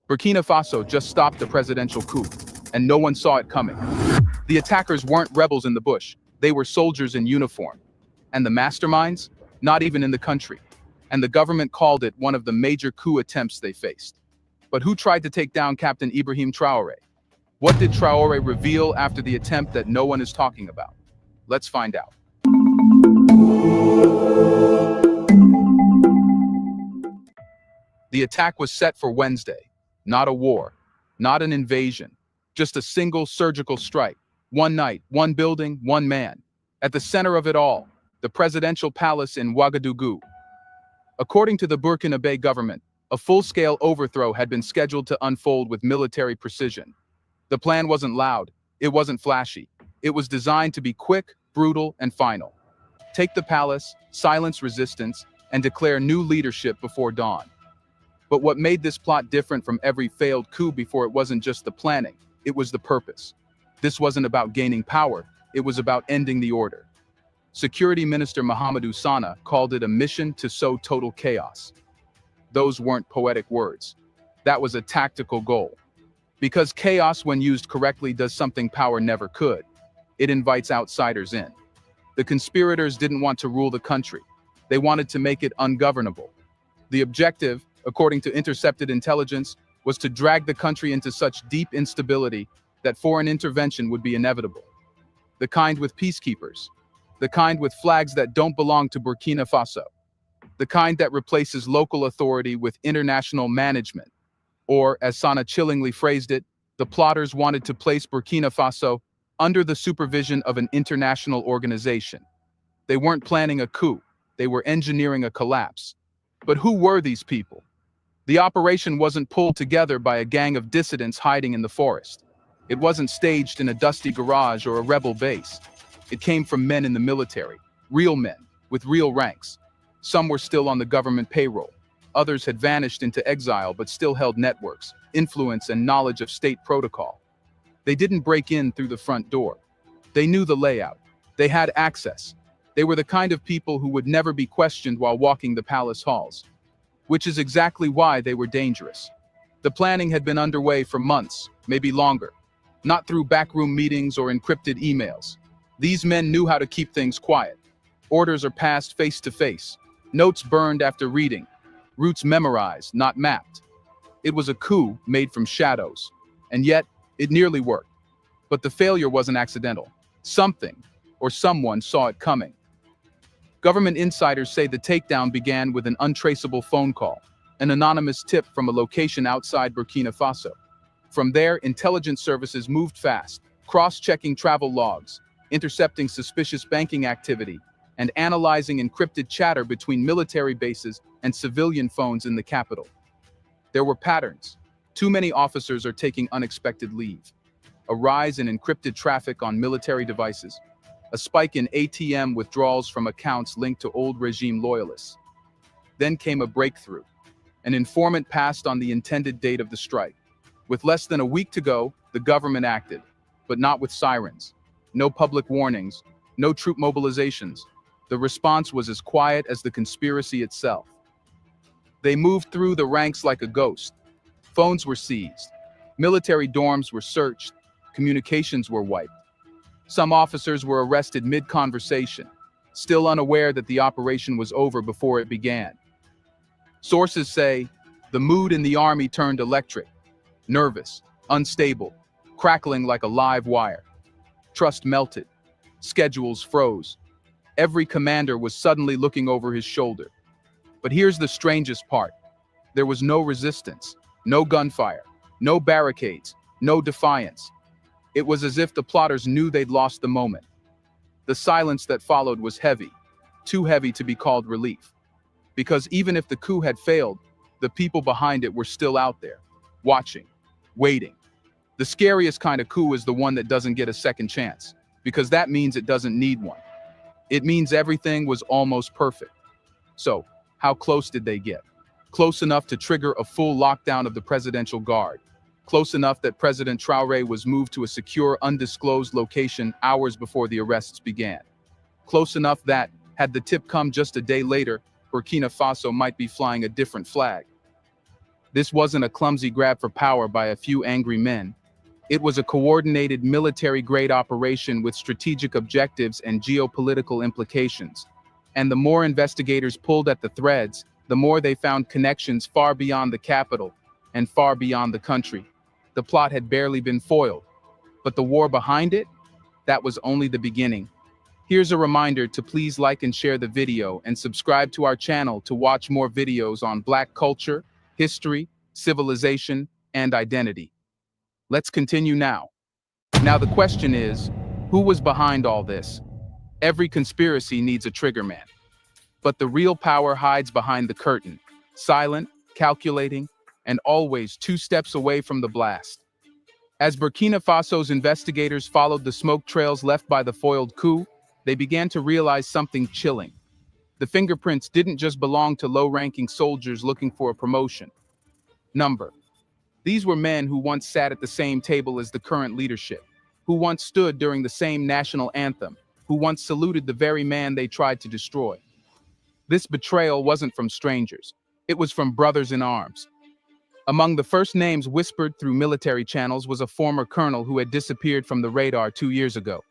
Burkina Faso just stopped a presidential coup, and no one saw it coming. The attackers weren't rebels in the bush, they were soldiers in uniform. And the masterminds? Not even in the country. And the government called it one of the major coup attempts they faced. But who tried to take down Captain Ibrahim Traore? What did Traore reveal after the attempt that no one is talking about? Let's find out. The attack was set for Wednesday. Not a war, not an invasion, just a single surgical strike. One night, one building, one man. At the center of it all, the presidential palace in Ouagadougou. According to the Burkina Faso government, a full-scale overthrow had been scheduled to unfold with military precision. The plan wasn't loud, it wasn't flashy. It was designed to be quick, brutal, and final. Take the palace, silence resistance, and declare new leadership before dawn. But what made this plot different from every failed coup before it wasn't just the planning, it was the purpose. This wasn't about gaining power, it was about ending the order. Security Minister Mahamadou Sana called it a mission to sow total chaos. Those weren't poetic words. That was a tactical goal. Because chaos, when used correctly, does something power never could. It invites outsiders in. The conspirators didn't want to rule the country. They wanted to make it ungovernable. The objective, according to intercepted intelligence, was to drag the country into such deep instability that foreign intervention would be inevitable. The kind with peacekeepers. The kind with flags that don't belong to Burkina Faso. The kind that replaces local authority with international management. Or, as Sana chillingly phrased it, the plotters wanted to place Burkina Faso under the supervision of an international organization. They weren't planning a coup, they were engineering a collapse. But who were these people? The operation wasn't pulled together by a gang of dissidents hiding in the forest. It wasn't staged in a dusty garage or a rebel base. It came from men in the military, real men, with real ranks. Some were still on the government payroll. Others had vanished into exile but still held networks, influence, and knowledge of state protocol. They didn't break in through the front door. They knew the layout. They had access. They were the kind of people who would never be questioned while walking the palace halls. Which is exactly why they were dangerous. The planning had been underway for months, maybe longer. Not through backroom meetings or encrypted emails. These men knew how to keep things quiet. Orders are passed face to face. Notes burned after reading. Routes memorized, not mapped. It was a coup made from shadows. And yet, it nearly worked. But the failure wasn't accidental. Something, or someone, saw it coming. Government insiders say the takedown began with an untraceable phone call, an anonymous tip from a location outside Burkina Faso. From there, intelligence services moved fast, cross-checking travel logs, intercepting suspicious banking activity, and analyzing encrypted chatter between military bases and civilian phones in the capital. There were patterns. Too many officers are taking unexpected leave. A rise in encrypted traffic on military devices. A spike in ATM withdrawals from accounts linked to old regime loyalists. Then came a breakthrough. An informant passed on the intended date of the strike. With less than a week to go, the government acted, but not with sirens. No public warnings, no troop mobilizations. The response was as quiet as the conspiracy itself. They moved through the ranks like a ghost. Phones were seized. Military dorms were searched. Communications were wiped. Some officers were arrested mid-conversation, still unaware that the operation was over before it began. Sources say the mood in the army turned electric, nervous, unstable, crackling like a live wire. Trust melted. Schedules froze. Every commander was suddenly looking over his shoulder. But here's the strangest part. There was no resistance, no gunfire, no barricades, no defiance. It was as if the plotters knew they'd lost the moment. The silence that followed was heavy, too heavy to be called relief. Because even if the coup had failed, the people behind it were still out there, watching, waiting. The scariest kind of coup is the one that doesn't get a second chance, because that means it doesn't need one. It means everything was almost perfect. So, how close did they get? Close enough to trigger a full lockdown of the presidential guard. Close enough that President Traoré was moved to a secure, undisclosed location hours before the arrests began. Close enough that, had the tip come just a day later, Burkina Faso might be flying a different flag. This wasn't a clumsy grab for power by a few angry men. It was a coordinated military-grade operation with strategic objectives and geopolitical implications. And the more investigators pulled at the threads, the more they found connections far beyond the capital and far beyond the country. The plot had barely been foiled, but the war behind it? That was only the beginning. Here's a reminder to please like and share the video and subscribe to our channel to watch more videos on Black culture, history, civilization, and identity. Let's continue now. Now the question is, who was behind all this? Every conspiracy needs a triggerman. But the real power hides behind the curtain, silent, calculating, and always 2 steps away from the blast. As Burkina Faso's investigators followed the smoke trails left by the foiled coup, they began to realize something chilling. The fingerprints didn't just belong to low-ranking soldiers looking for a promotion. Number. These were men who once sat at the same table as the current leadership, who once stood during the same national anthem, who once saluted the very man they tried to destroy. This betrayal wasn't from strangers. It was from brothers in arms. Among the first names whispered through military channels was a former colonel who had disappeared from the radar 2 years ago.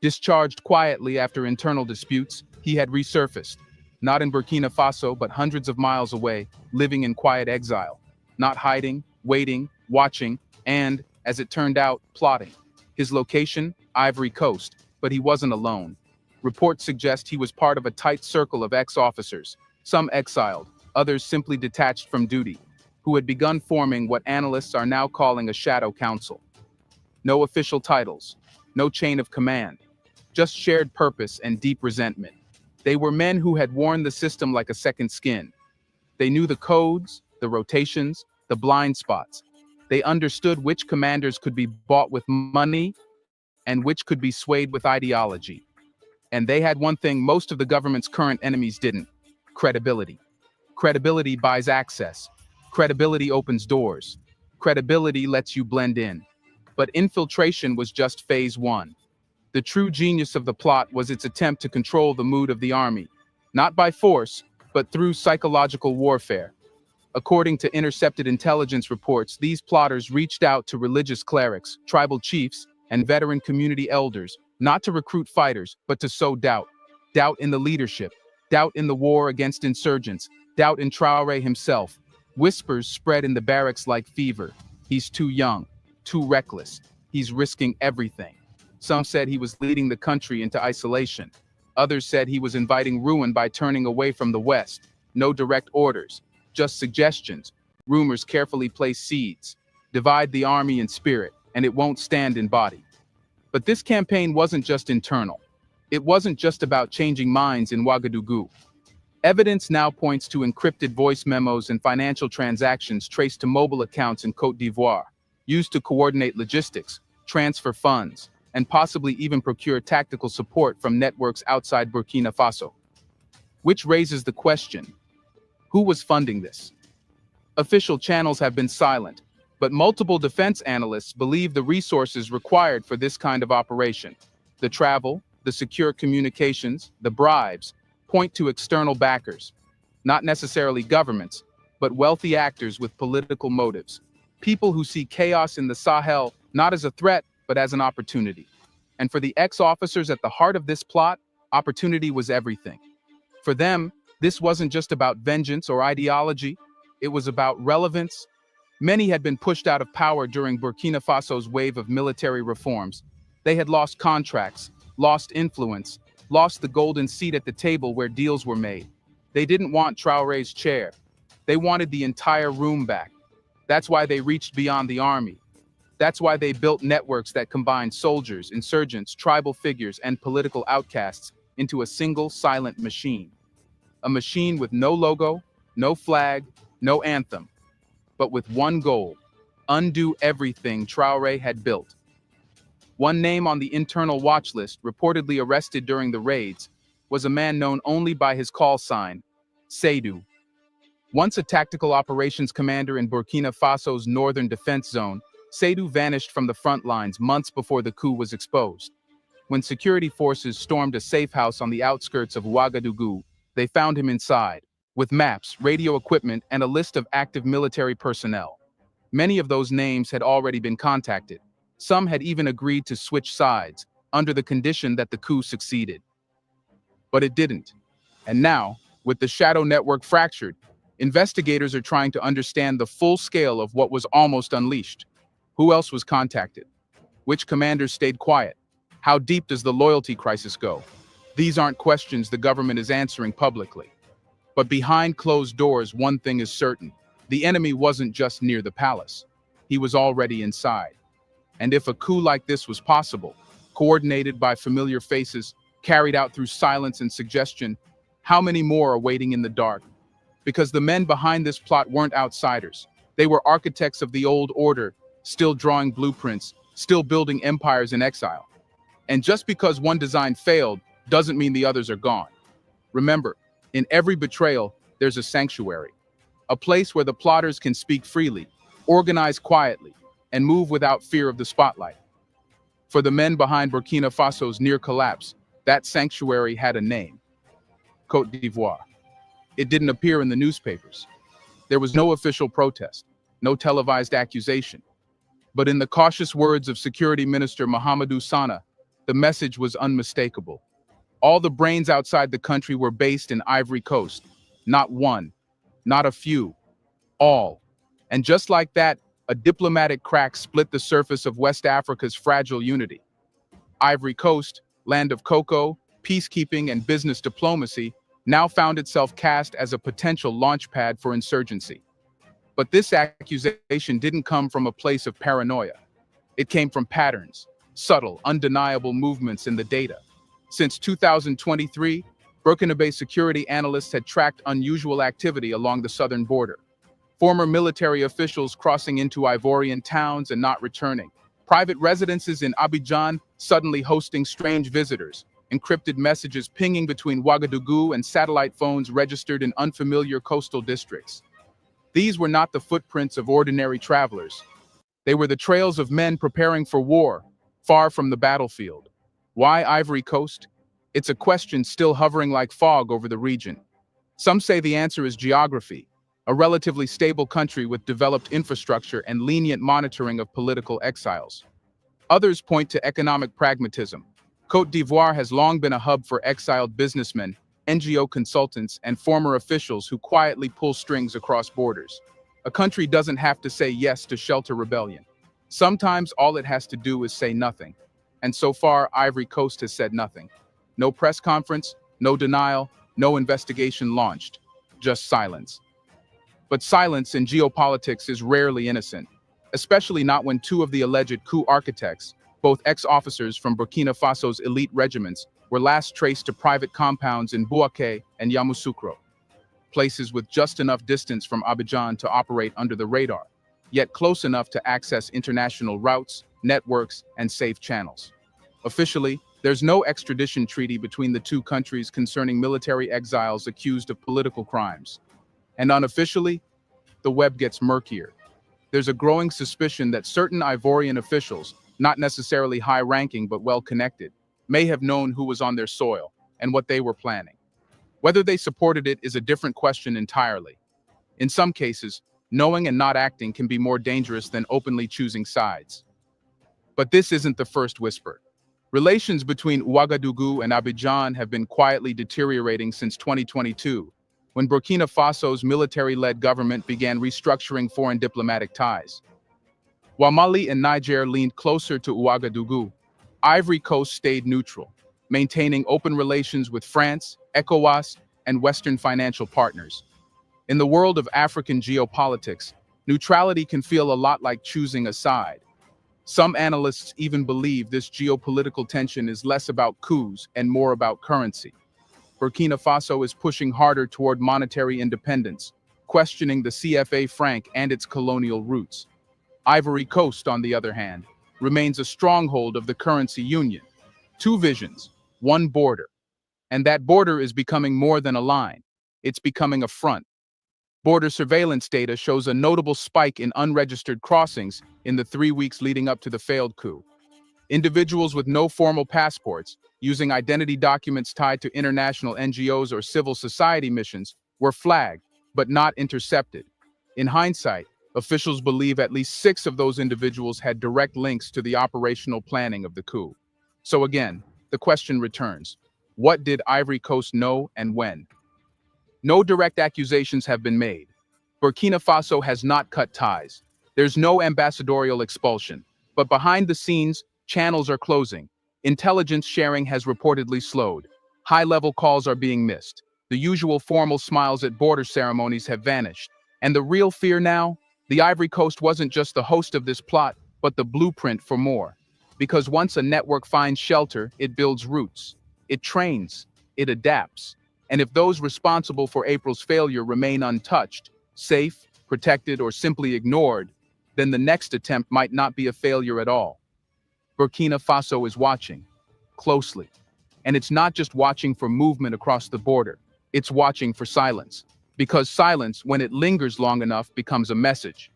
Discharged quietly after internal disputes, he had resurfaced, not in Burkina Faso but hundreds of miles away, living in quiet exile, not hiding, waiting, watching, and, as it turned out, plotting. His location, Ivory Coast, but he wasn't alone. Reports suggest he was part of a tight circle of ex-officers, some exiled, others simply detached from duty, who had begun forming what analysts are now calling a shadow council. No official titles, no chain of command, just shared purpose and deep resentment. They were men who had worn the system like a second skin. They knew the codes, the rotations, the blind spots. They understood which commanders could be bought with money and which could be swayed with ideology. And they had one thing most of the government's current enemies didn't: credibility. Credibility buys access. Credibility opens doors. Credibility lets you blend in. But infiltration was just phase 1. The true genius of the plot was its attempt to control the mood of the army, not by force, but through psychological warfare. According to intercepted intelligence reports, these plotters reached out to religious clerics, tribal chiefs, and veteran community elders, not to recruit fighters, but to sow doubt. Doubt in the leadership, doubt in the war against insurgents, doubt in Traoré himself. Whispers spread in the barracks like fever. He's too young, too reckless. He's risking everything. Some said he was leading the country into isolation. Others said he was inviting ruin by turning away from the West. No direct orders, just suggestions. Rumors carefully place seeds. Divide the army in spirit, and it won't stand in body. But this campaign wasn't just internal. It wasn't just about changing minds in Ouagadougou. Evidence now points to encrypted voice memos and financial transactions traced to mobile accounts in Côte d'Ivoire, used to coordinate logistics, transfer funds, and possibly even procure tactical support from networks outside Burkina Faso. Which raises the question, who was funding this? Official channels have been silent, but multiple defense analysts believe the resources required for this kind of operation, the travel, the secure communications, the bribes, point to external backers, not necessarily governments, but wealthy actors with political motives. People who see chaos in the Sahel not as a threat, but as an opportunity. And for the ex-officers at the heart of this plot, opportunity was everything. For them, this wasn't just about vengeance or ideology, it was about relevance. Many had been pushed out of power during Burkina Faso's wave of military reforms. They had lost contracts, lost influence, lost the golden seat at the table where deals were made. They didn't want Traoré's chair. They wanted the entire room back. That's why they reached beyond the army. That's why they built networks that combined soldiers, insurgents, tribal figures, and political outcasts into a single silent machine. A machine with no logo, no flag, no anthem, but with one goal: undo everything Traoré had built. One name on the internal watch list, reportedly arrested during the raids, was a man known only by his call sign, Seydou. Once a tactical operations commander in Burkina Faso's northern defense zone, Seydou vanished from the front lines months before the coup was exposed. When security forces stormed a safe house on the outskirts of Ouagadougou, they found him inside, with maps, radio equipment, and a list of active military personnel. Many of those names had already been contacted. Some had even agreed to switch sides, under the condition that the coup succeeded. But it didn't. And now, with the shadow network fractured, investigators are trying to understand the full scale of what was almost unleashed. Who else was contacted? Which commanders stayed quiet? How deep does the loyalty crisis go? These aren't questions the government is answering publicly. But behind closed doors, one thing is certain. The enemy wasn't just near the palace. He was already inside. And if a coup like this was possible, coordinated by familiar faces, carried out through silence and suggestion, how many more are waiting in the dark? Because the men behind this plot weren't outsiders. They were architects of the old order, still drawing blueprints, still building empires in exile. And just because one design failed doesn't mean the others are gone. Remember, in every betrayal, there's a sanctuary, a place where the plotters can speak freely, organize quietly, and move without fear of the spotlight. For the men behind Burkina Faso's near collapse, that sanctuary had a name: Côte d'Ivoire. It didn't appear in the newspapers. There was no official protest, no televised accusation. But in the cautious words of Security Minister Mahamadou Sana, the message was unmistakable. All the brains outside the country were based in Ivory Coast. Not one, not a few, all. And just like that, a diplomatic crack split the surface of West Africa's fragile unity. Ivory Coast, land of cocoa, peacekeeping, and business diplomacy, now found itself cast as a potential launchpad for insurgency. But this accusation didn't come from a place of paranoia. It came from patterns, subtle, undeniable movements in the data. Since 2023, Burkina security analysts had tracked unusual activity along the southern border. Former military officials crossing into Ivorian towns and not returning. Private residences in Abidjan suddenly hosting strange visitors. Encrypted messages pinging between Ouagadougou and satellite phones registered in unfamiliar coastal districts. These were not the footprints of ordinary travelers. They were the trails of men preparing for war, far from the battlefield. Why Ivory Coast? It's a question still hovering like fog over the region. Some say the answer is geography, a relatively stable country with developed infrastructure and lenient monitoring of political exiles. Others point to economic pragmatism. Côte d'Ivoire has long been a hub for exiled businessmen, NGO consultants, and former officials who quietly pull strings across borders. A country doesn't have to say yes to shelter rebellion. Sometimes all it has to do is say nothing. And so far, Ivory Coast has said nothing. No press conference, no denial, no investigation launched. Just silence. But silence in geopolitics is rarely innocent, especially not when two of the alleged coup architects, both ex-officers from Burkina Faso's elite regiments, were last traced to private compounds in Bouaké and Yamoussoukro, places with just enough distance from Abidjan to operate under the radar, yet close enough to access international routes, networks, and safe channels. Officially, there's no extradition treaty between the two countries concerning military exiles accused of political crimes. And unofficially, the web gets murkier. There's a growing suspicion that certain Ivorian officials, not necessarily high-ranking but well-connected, may have known who was on their soil and what they were planning. Whether they supported it is a different question entirely. In some cases, knowing and not acting can be more dangerous than openly choosing sides. But this isn't the first whisper. Relations between Ouagadougou and Abidjan have been quietly deteriorating since 2022, when Burkina Faso's military-led government began restructuring foreign diplomatic ties. While Mali and Niger leaned closer to Ouagadougou, Ivory Coast stayed neutral, maintaining open relations with France, ECOWAS, and Western financial partners. In the world of African geopolitics, neutrality can feel a lot like choosing a side. Some analysts even believe this geopolitical tension is less about coups and more about currency. Burkina Faso is pushing harder toward monetary independence, questioning the CFA franc and its colonial roots. Ivory Coast, on the other hand, remains a stronghold of the currency union. Two visions, one border. And that border is becoming more than a line. It's becoming a front. Border surveillance data shows a notable spike in unregistered crossings in the 3 weeks leading up to the failed coup. Individuals with no formal passports, using identity documents tied to international NGOs or civil society missions, were flagged, but not intercepted. In hindsight, officials believe at least 6 of those individuals had direct links to the operational planning of the coup. So again, the question returns: what did Ivory Coast know and when? No direct accusations have been made. Burkina Faso has not cut ties. There's no ambassadorial expulsion. But behind the scenes, channels are closing. Intelligence sharing has reportedly slowed. High-level calls are being missed. The usual formal smiles at border ceremonies have vanished. And the real fear now? The Ivory Coast wasn't just the host of this plot, but the blueprint for more. Because once a network finds shelter, it builds roots. It trains. It adapts. And if those responsible for April's failure remain untouched, safe, protected, or simply ignored, then the next attempt might not be a failure at all. Burkina Faso is watching, closely. And it's not just watching for movement across the border, it's watching for silence. Because silence, when it lingers long enough, becomes a message.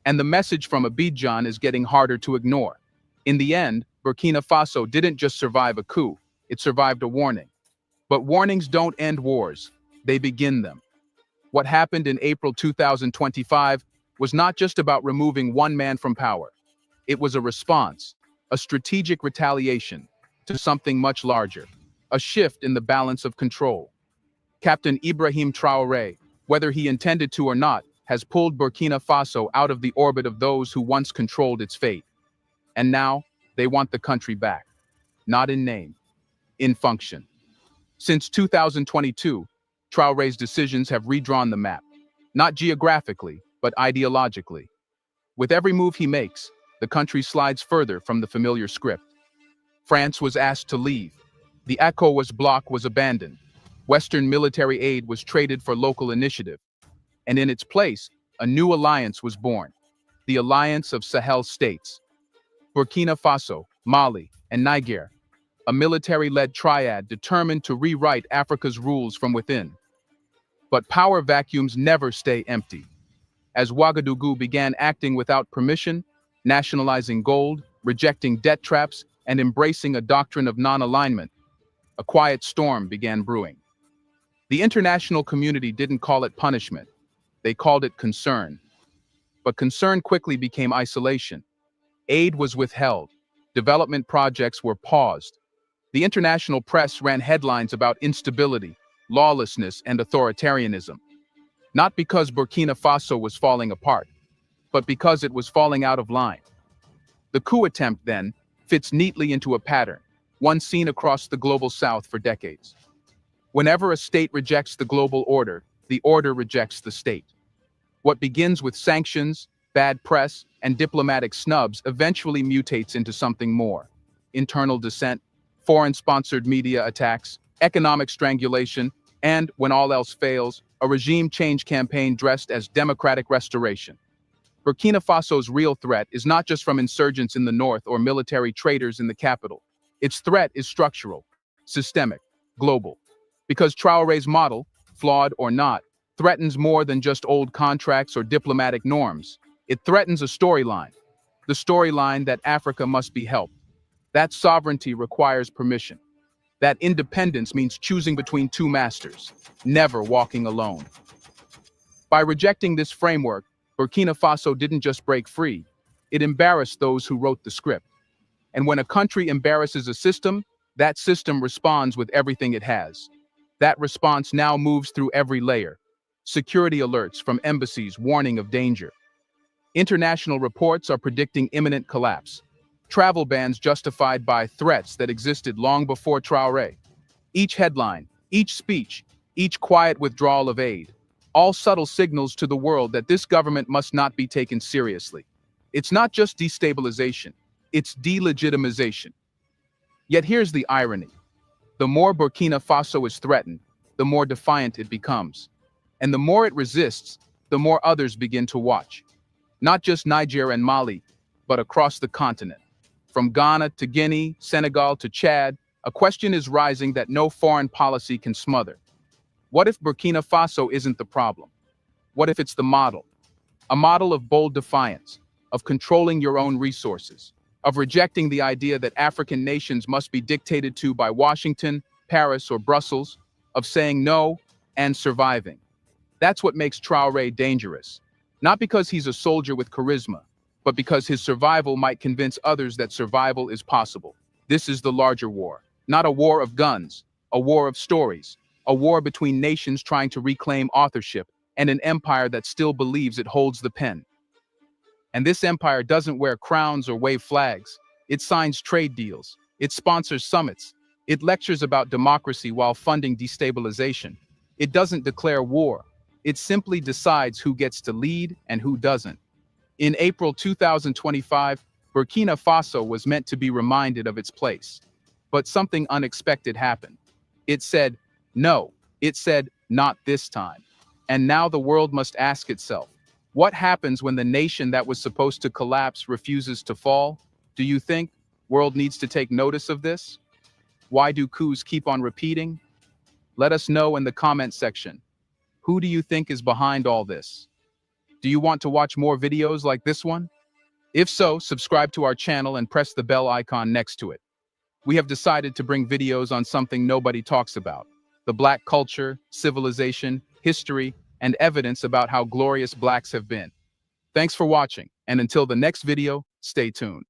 And the message from Abidjan is getting harder to ignore. In the end, Burkina Faso didn't just survive a coup, it survived a warning. But warnings don't end wars, they begin them. What happened in April 2025 was not just about removing one man from power. It was a response, a strategic retaliation to something much larger, a shift in the balance of control. Captain Ibrahim Traoré, whether he intended to or not, has pulled Burkina Faso out of the orbit of those who once controlled its fate. And now, they want the country back. Not in name, in function. Since 2022, Traoré's decisions have redrawn the map, not geographically, but ideologically. With every move he makes, the country slides further from the familiar script. France was asked to leave. The ECOWAS bloc was abandoned. Western military aid was traded for local initiative. And in its place, a new alliance was born, the Alliance of Sahel States. Burkina Faso, Mali, and Niger, a military-led triad determined to rewrite Africa's rules from within. But power vacuums never stay empty. As Ouagadougou began acting without permission, nationalizing gold, rejecting debt traps, and embracing a doctrine of non-alignment, a quiet storm began brewing. The international community didn't call it punishment. They called it concern. But concern quickly became isolation. Aid was withheld. Development projects were paused. The international press ran headlines about instability, lawlessness, and authoritarianism. Not because Burkina Faso was falling apart, but because it was falling out of line. The coup attempt, then, fits neatly into a pattern, one seen across the global south for decades. Whenever a state rejects the global order rejects the state. What begins with sanctions, bad press, and diplomatic snubs eventually mutates into something more. Internal dissent, foreign-sponsored media attacks, economic strangulation, and, when all else fails, a regime change campaign dressed as democratic restoration. Burkina Faso's real threat is not just from insurgents in the north or military traitors in the capital. Its threat is structural, systemic, global. Because Traoré's model, flawed or not, threatens more than just old contracts or diplomatic norms. It threatens a storyline, the storyline that Africa must be helped. That sovereignty requires permission. That independence means choosing between two masters, never walking alone. By rejecting this framework, Burkina Faso didn't just break free, it embarrassed those who wrote the script. And when a country embarrasses a system, that system responds with everything it has. That response now moves through every layer. Security alerts from embassies warning of danger. International reports are predicting imminent collapse. Travel bans justified by threats that existed long before Traoré. Each headline, each speech, each quiet withdrawal of aid, all subtle signals to the world that this government must not be taken seriously. It's not just destabilization, it's delegitimization. Yet here's the irony. The more Burkina Faso is threatened, the more defiant it becomes. And the more it resists, the more others begin to watch. Not just Niger and Mali, but across the continent. From Ghana to Guinea, Senegal to Chad, a question is rising that no foreign policy can smother. What if Burkina Faso isn't the problem? What if it's the model? A model of bold defiance, of controlling your own resources, of rejecting the idea that African nations must be dictated to by Washington, Paris, or Brussels, of saying no and surviving. That's what makes Traoré dangerous. Not because he's a soldier with charisma, but because his survival might convince others that survival is possible. This is the larger war. Not a war of guns, a war of stories, a war between nations trying to reclaim authorship and an empire that still believes it holds the pen. And this empire doesn't wear crowns or wave flags. It signs trade deals. It sponsors summits. It lectures about democracy while funding destabilization. It doesn't declare war. It simply decides who gets to lead and who doesn't. In April 2025, Burkina Faso was meant to be reminded of its place. But something unexpected happened. It said, no. It said, not this time. And now the world must ask itself, what happens when the nation that was supposed to collapse refuses to fall? Do you think the world needs to take notice of this? Why do coups keep on repeating? Let us know in the comment section. Who do you think is behind all this? Do you want to watch more videos like this one? If so, subscribe to our channel and press the bell icon next to it. We have decided to bring videos on something nobody talks about: the Black culture, civilization, history, and evidence about how glorious Blacks have been. Thanks for watching, and until the next video, stay tuned.